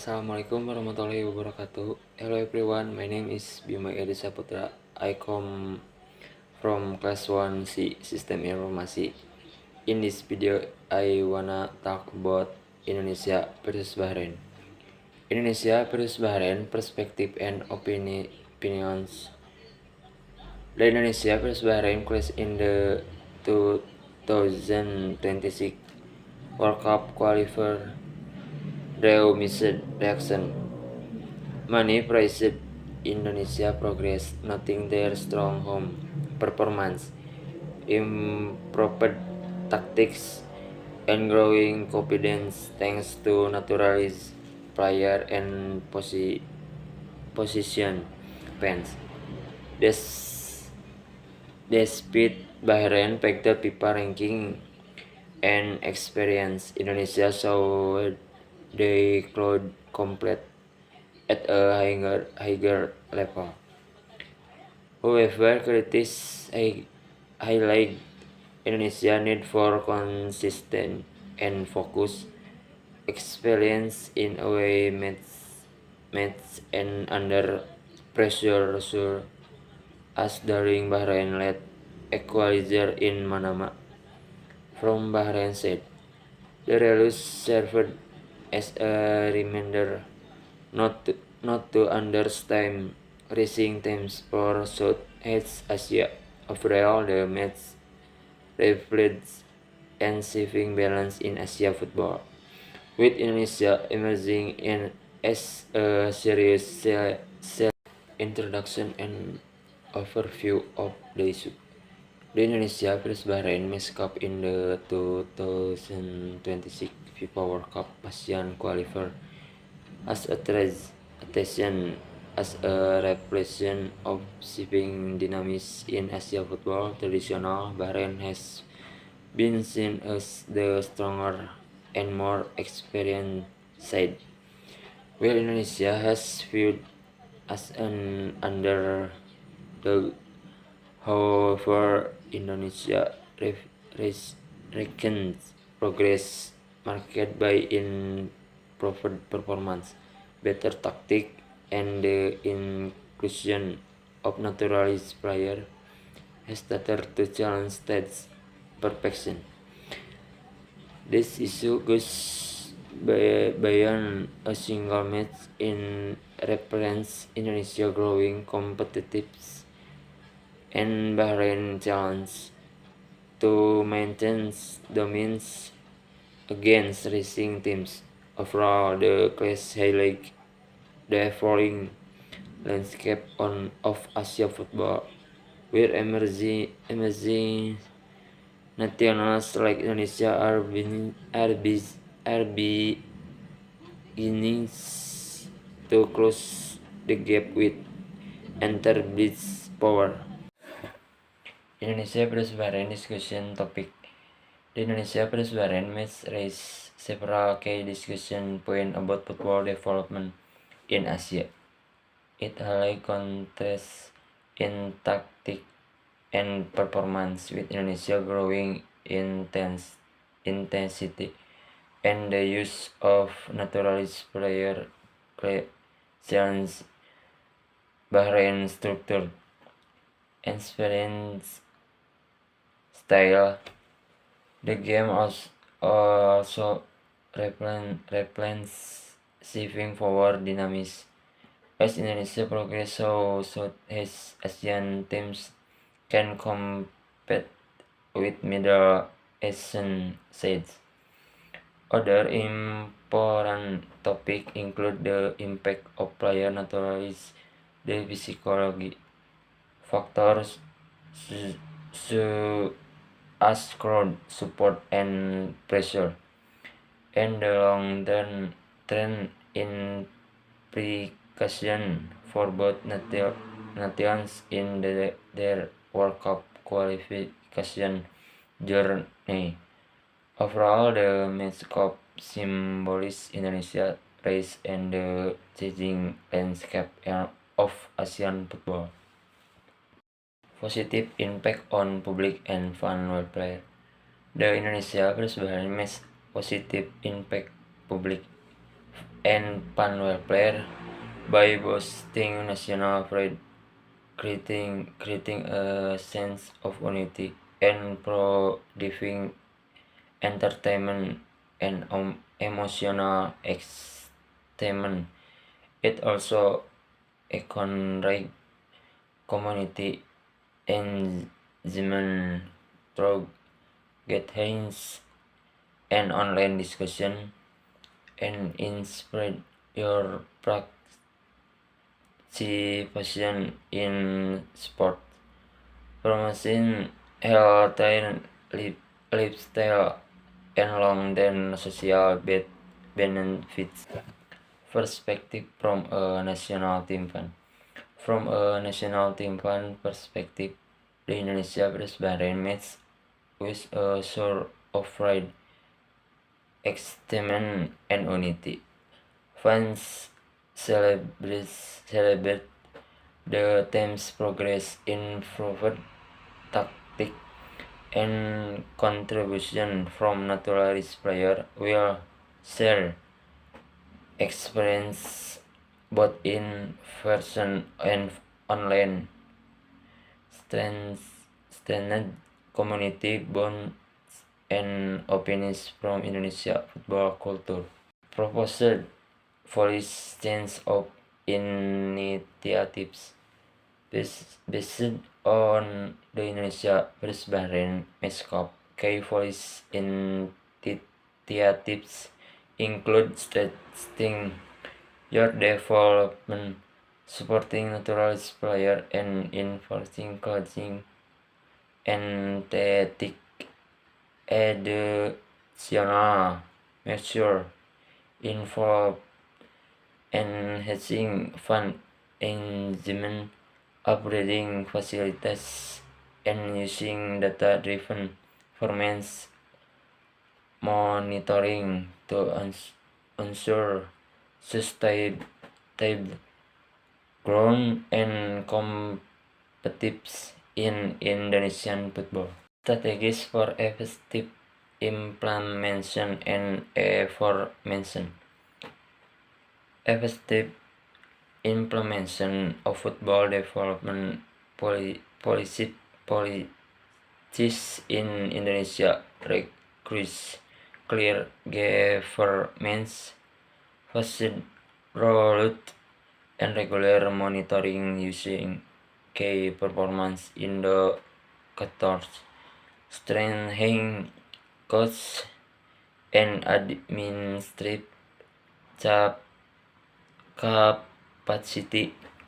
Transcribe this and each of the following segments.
Assalamualaikum warahmatullahi wabarakatuh. Hello everyone, my name is Bima Edi Saputra. I come from class 1C Sistem Informasi. In this video, I wanna talk about Indonesia versus Bahrain. Indonesia versus Bahrain, perspective and opinions. The Indonesia versus Bahrain clash in the 2026 World Cup qualifier drew mixed reaction. Many praised Indonesia progress, noting their strong home performance, improved tactics, and growing confidence thanks to naturalized player and position fans. Despite Bahrain factor FIFA ranking and experience, Indonesia saw they could compete at a higher level. However, critics highlight Indonesia's need for consistent and focus experience in away match and under pressure as during Bahrain led equalizer in Manama. From Bahrain said, the release served as a reminder not to understand racing teams for Southeast Asia. Overall, the match reflects and saving balance in Asia football, with Indonesia emerging as a serious introduction and overview of the issue. The Indonesia versus Bahrain match cup in the 2026 FIFA World Cup ASEAN qualifier as a attention as a reflection of shifting dynamics in Asia football. Traditional Bahrain has been seen as the stronger and more experienced side, while Indonesia has viewed as an underdog. However, Indonesia reckons progress marked by improved performance, better tactic, and the inclusion of naturalized players has started to challenge stats perfection. This issue goes beyond a single match in reference Indonesia growing competitive and Bahrain challenge to maintain dominance against racing teams. Overall, the clash highlights the evolving landscape of Asia football, where emerging nationals like Indonesia are beginning to close the gap with enterprise power. Indonesia versus Bahrain discussion topic. The Indonesia versus Bahrain match raised several key discussion points about football development in Asia. It highlights contrasts in tactic and performance, with Indonesia growing intensity and the use of naturalized player challenge Bahrain structure experience style. The game also replaced shifting forward dynamics. As Indonesia progress, so Southeast Asian teams can compete with Middle Asian sides. Other important topics include the impact of player naturalized, the psychology factors as crowd support and pressure, and the long-term trend implication for both nations in their World Cup qualification journey. Overall, the match cup symbolizes Indonesia's rise and the changing landscape of Asian football. Positive impact on public and fan welfare. The Indonesia versus Bahrain match positive impact public and fan welfare by boosting national pride, creating a sense of unity, and providing entertainment and emotional excitement. It also encourages community engagement through gatherings and online discussion and inspire your participation in sport, promoting healthy lifestyle and long-term social benefits. Perspective from a national team fan. From a national team fan perspective, the Indonesia vs Bahrain match with a sort of pride, excitement, and unity. Fans celebrate the team's progress, improved tactic, and contribution from naturalized players will share experience both in person and online, strengthened community bonds and opinions from Indonesia football culture. Proposed policy change of initiatives based on the Indonesia vs Bahrain match cup. Key policy initiatives include strengthening your development, supporting naturalized players, and enforcing coaching and tactic additional measure involve enhancing fan engagement, upgrading facilities, and using data-driven performance monitoring to ensure sustainable growth and competitiveness in Indonesian football. Strategies for effective implementation and aforementioned. Effective implementation of football development policies in Indonesia requires clear governance, fast rollout, and regular monitoring using key performance indicators, strengthening cost and administrative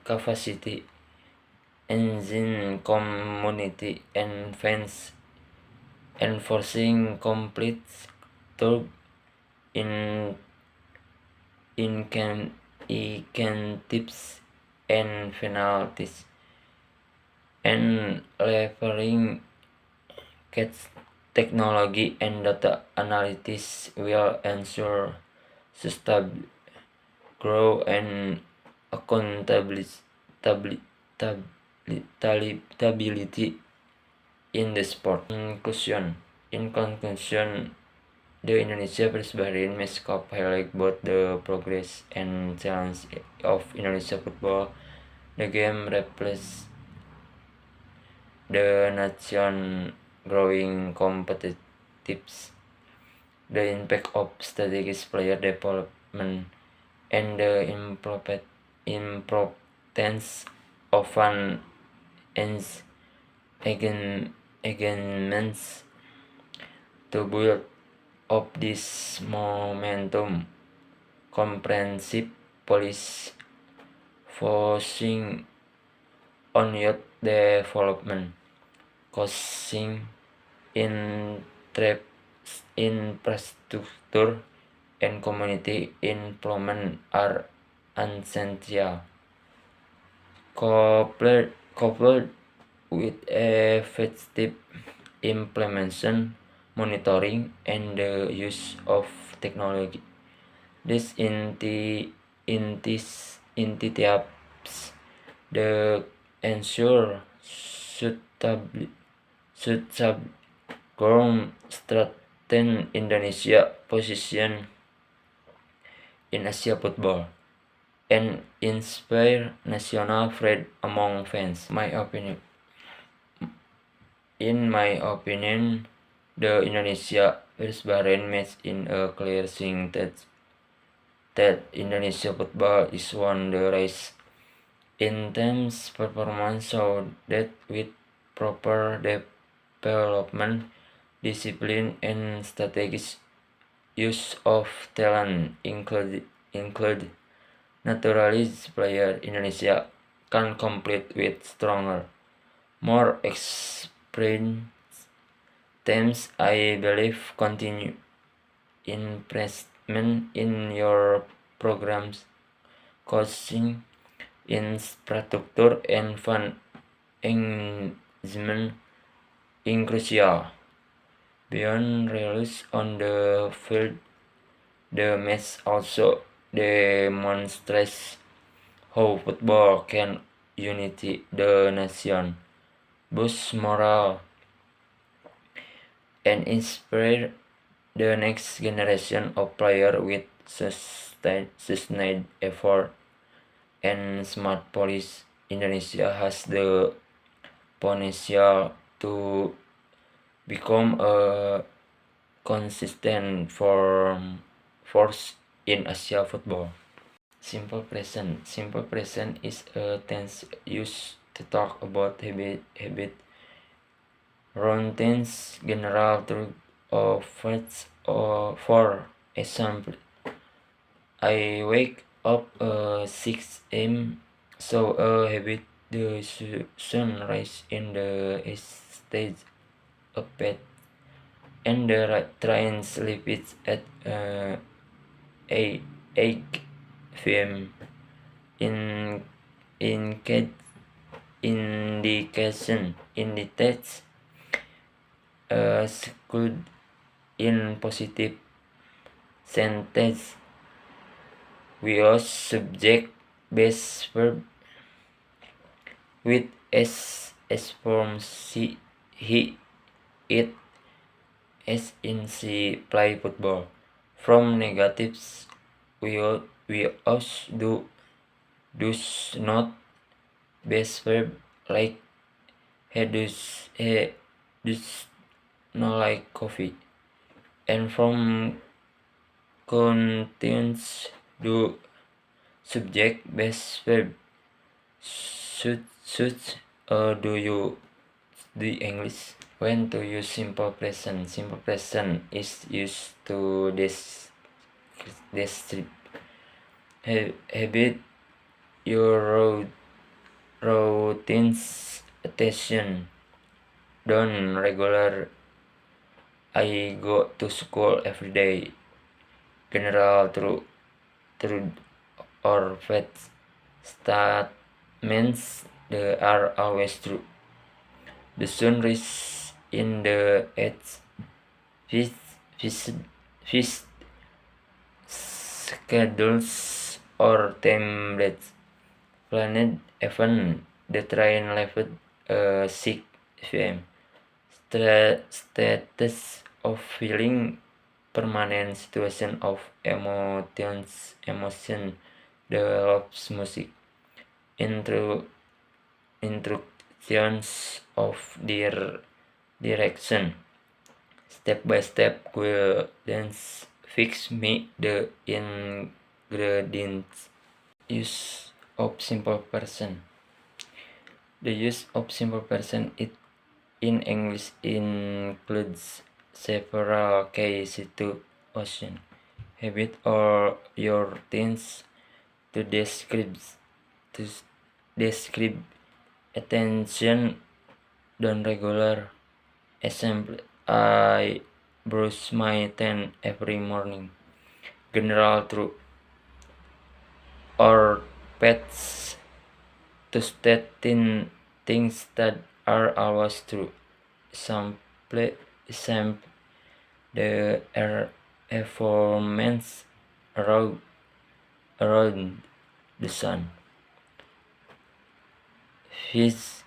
capacity, engine community and fans, enforcing complete through incentives and penalties, and leveraging technology and data analytics will ensure sustainable growth and accountability in the sport. In conclusion, the Indonesia vs Bahrain match cup highlight both the progress and challenge of Indonesia football. The game reflects the nation growing competitiveness, the impact of strategic player development, and the importance of fan engagements to build up this momentum. Comprehensive policy focusing on youth development, coaching, infrastructure, and community involvement are essential. Coupled with effective implementation, monitoring, and the use of technology, this initiatives the ensure suitable ground strengthen Indonesia position in Asia football and inspire national pride among fans. In my opinion, the Indonesia vs Bahrain match in a clear sign that Indonesia football is on the rise. Intense performance show that with proper development, discipline, and strategic use of talent include naturalized player, Indonesia can compete with stronger, more experienced teams. I believe continue investment in your programs, coaching, infrastructure, and fan engagement in crucial. Beyond results on the field, the match also demonstrates how football can unite the nation, boost morale, and inspire the next generation of players with sustained effort and smart policy. Indonesia has the potential to become a consistent force in Asia football. Simple present. Simple present is a tense used to talk about habit, routines, general truth of facts. Or for example, I wake up 6 a.m. so a habit the sunrise in the stage of bed and the train sleep it at 8 p.m. in indication indicates good in positive sentence. We use subject based verb with s form she, he, it, as in she play football. From negatives, we also does not base verb like he does not like coffee. And from contains do subject base verb should do you the English. When to use simple present. Simple present is used to describe habit, your routines, attention, done regular. I go to school every day. General true or false statements they are always true. The sun rises in the earth. Feast schedules or templates. Planet event. The train left 6 p.m. Status of feeling, permanent situation of emotion develops music. Instructions of their direction. Step by step guidance fix me the ingredients. Use of simple person. The use of simple person in English includes several key situations, habit or your things to describe attention done regular. Example, I brush my teeth every morning. General true or pets to state things that are always true. Example, the environments around the sun. His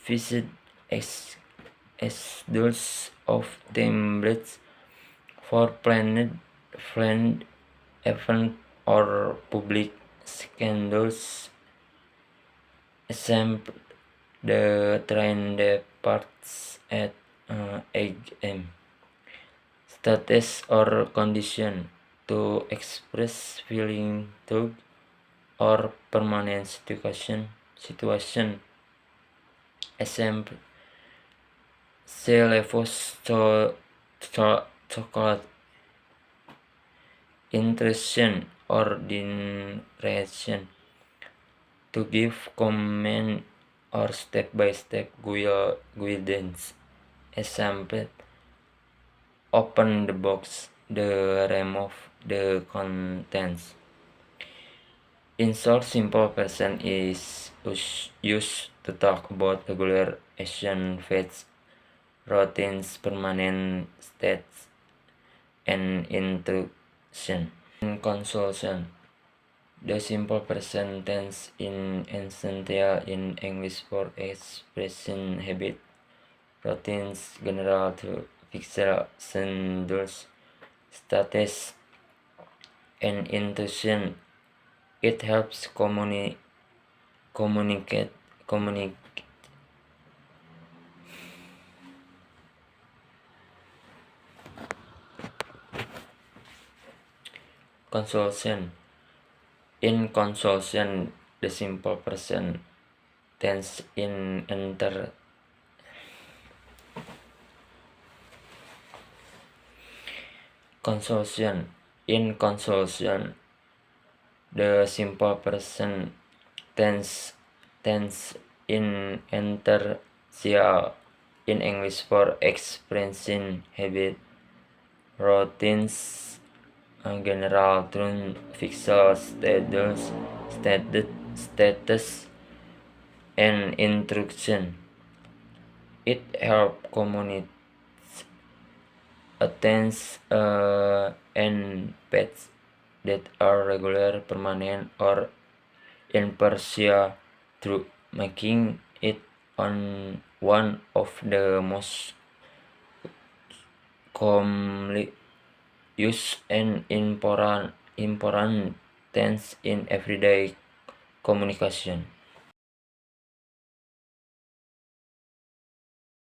visit as those of templates for planned event or public scandals. Example, the train departs at 8 am. Status or condition, to express feeling to or permanent situation. Example, she loves chocolate. Intrusion or direction, to give comment or step-by-step guidance. Example, open the box, the remove the contents. In short, simple present is used to talk about regular action, fates, routines, permanent states, and intrusion. In conclusion, the simple present tense is essential in English for expressing habit, routines, general to fixed scenarios, status, and intention. It helps communicate. Conclusion. In conclusion, the simple present tense in conclusion. In conclusion, the simple present tense in essential in English for expressing habit, routines, general term, fixed status, and instruction. It helps communicate tense and pets that are regular, permanent, or impartial, through making it one of the most commonly used and important tense in everyday communication.